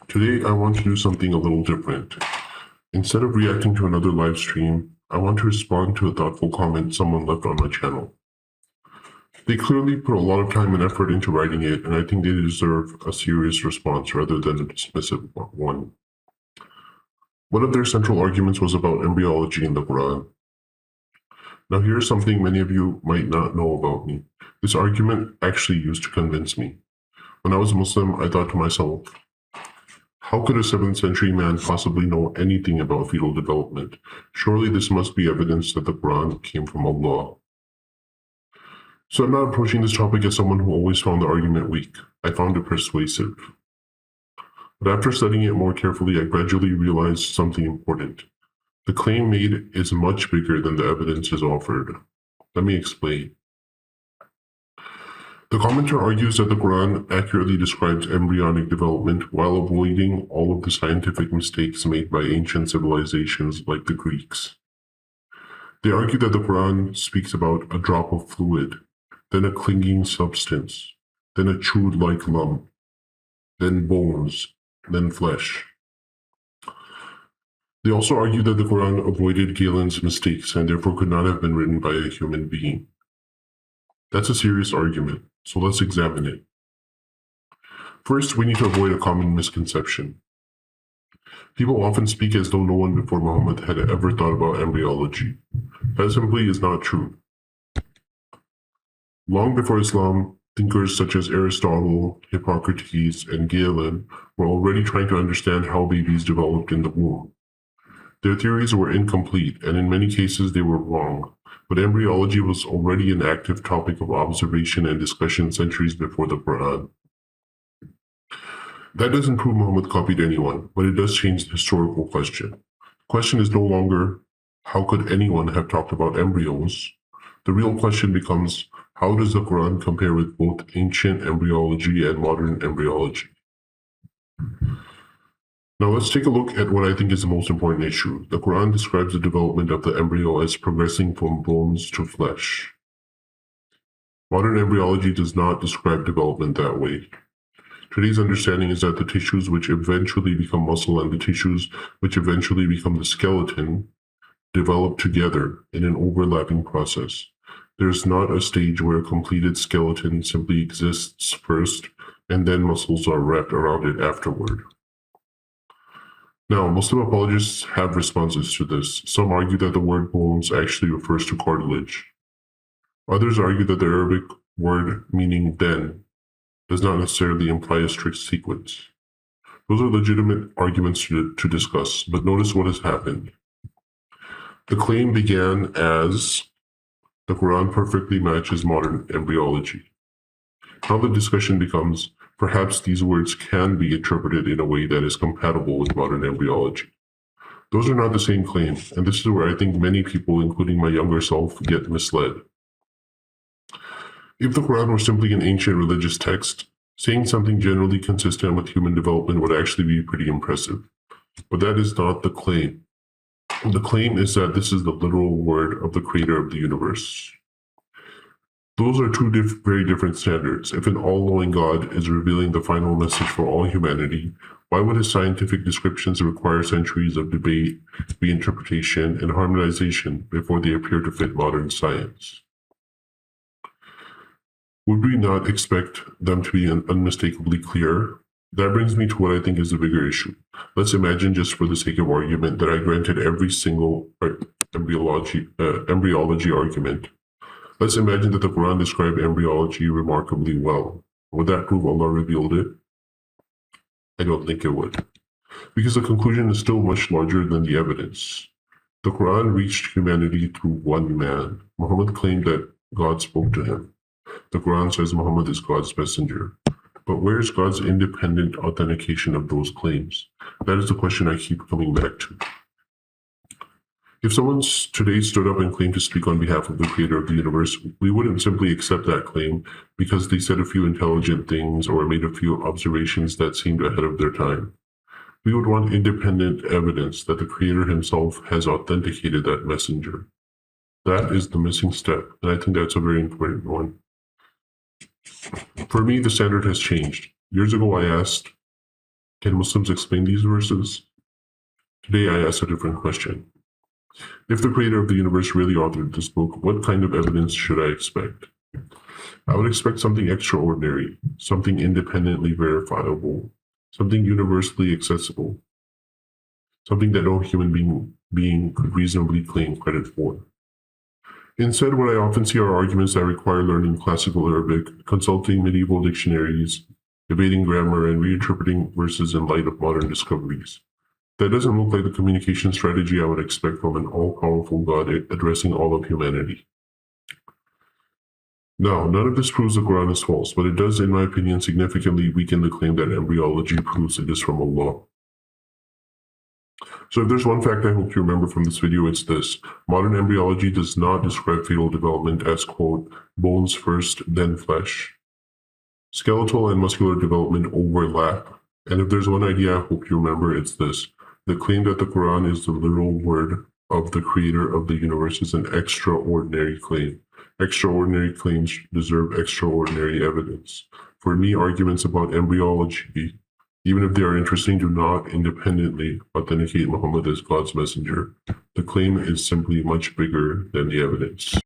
Today, I want to do something a little different. Instead of reacting to another live stream, I want to respond to a thoughtful comment someone left on my channel. They clearly put a lot of time and effort into writing it, and I think they deserve a serious response rather than a dismissive one. One of their central arguments was about embryology in the Quran. Now, here's something many of you might not know about me. This argument actually used to convince me. When I was Muslim, I thought to myself, how could a 7th century man possibly know anything about fetal development? Surely this must be evidence that the Quran came from Allah. So I'm not approaching this topic as someone who always found the argument weak. I found it persuasive. But after studying it more carefully, I gradually realized something important. The claim made is much bigger than the evidence is offered. Let me explain. The commenter argues that the Quran accurately describes embryonic development while avoiding all of the scientific mistakes made by ancient civilizations like the Greeks. They argue that the Quran speaks about a drop of fluid, then a clinging substance, then a chewed-like lump, then bones, then flesh. They also argue that the Quran avoided Galen's mistakes and therefore could not have been written by a human being. That's a serious argument, so let's examine it. First, we need to avoid a common misconception. People often speak as though no one before Muhammad had ever thought about embryology. That simply is not true. Long before Islam, thinkers such as Aristotle, Hippocrates, and Galen were already trying to understand how babies developed in the womb. Their theories were incomplete, and in many cases they were wrong, but embryology was already an active topic of observation and discussion centuries before the Quran. That doesn't prove Muhammad copied anyone, but it does change the historical question. The question is no longer, how could anyone have talked about embryos? The real question becomes, how does the Quran compare with both ancient embryology and modern embryology? Now let's take a look at what I think is the most important issue. The Quran describes the development of the embryo as progressing from bones to flesh. Modern embryology does not describe development that way. Today's understanding is that the tissues which eventually become muscle and the tissues which eventually become the skeleton develop together in an overlapping process. There's not a stage where a completed skeleton simply exists first and then muscles are wrapped around it afterward. Now, Muslim apologists have responses to this. Some argue that the word bones actually refers to cartilage. Others argue that the Arabic word meaning then does not necessarily imply a strict sequence. Those are legitimate arguments to discuss, but notice what has happened. The claim began as the Quran perfectly matches modern embryology. Now the discussion becomes, perhaps these words can be interpreted in a way that is compatible with modern embryology. Those are not the same claim, and this is where I think many people, including my younger self, get misled. If the Quran were simply an ancient religious text, saying something generally consistent with human development would actually be pretty impressive. But that is not the claim. The claim is that this is the literal word of the creator of the universe. Those are two very different standards. If an all-knowing God is revealing the final message for all humanity, why would his scientific descriptions require centuries of debate, reinterpretation, and harmonization before they appear to fit modern science? Would we not expect them to be unmistakably clear? That brings me to what I think is the bigger issue. Let's imagine, just for the sake of argument, that I granted every single embryology argument. Let's imagine that the Quran described embryology remarkably well. Would that prove Allah revealed it? I don't think it would. Because the conclusion is still much larger than the evidence. The Quran reached humanity through one man. Muhammad claimed that God spoke to him. The Quran says Muhammad is God's messenger. But where is God's independent authentication of those claims? That is the question I keep coming back to. If someone today stood up and claimed to speak on behalf of the creator of the universe, we wouldn't simply accept that claim because they said a few intelligent things or made a few observations that seemed ahead of their time. We would want independent evidence that the creator himself has authenticated that messenger. That is the missing step, and I think that's a very important one. For me, the standard has changed. Years ago, I asked, Can Muslims explain these verses? Today I ask a different question. If the creator of the universe really authored this book, what kind of evidence should I expect? I would expect something extraordinary, something independently verifiable, something universally accessible, something that no human being could reasonably claim credit for. Instead, what I often see are arguments that require learning classical Arabic, consulting medieval dictionaries, debating grammar, and reinterpreting verses in light of modern discoveries. That doesn't look like the communication strategy I would expect from an all-powerful God addressing all of humanity. Now, none of this proves the Quran is false, but it does, in my opinion, significantly weaken the claim that embryology proves it is from Allah. So if there's one fact I hope you remember from this video, it's this. Modern embryology does not describe fetal development as, quote, bones first, then flesh. Skeletal and muscular development overlap. And if there's one idea I hope you remember, it's this. The claim that the Quran is the literal word of the creator of the universe is an extraordinary claim. Extraordinary claims deserve extraordinary evidence. For me, arguments about embryology, even if they are interesting, do not independently authenticate Muhammad as God's messenger. The claim is simply much bigger than the evidence.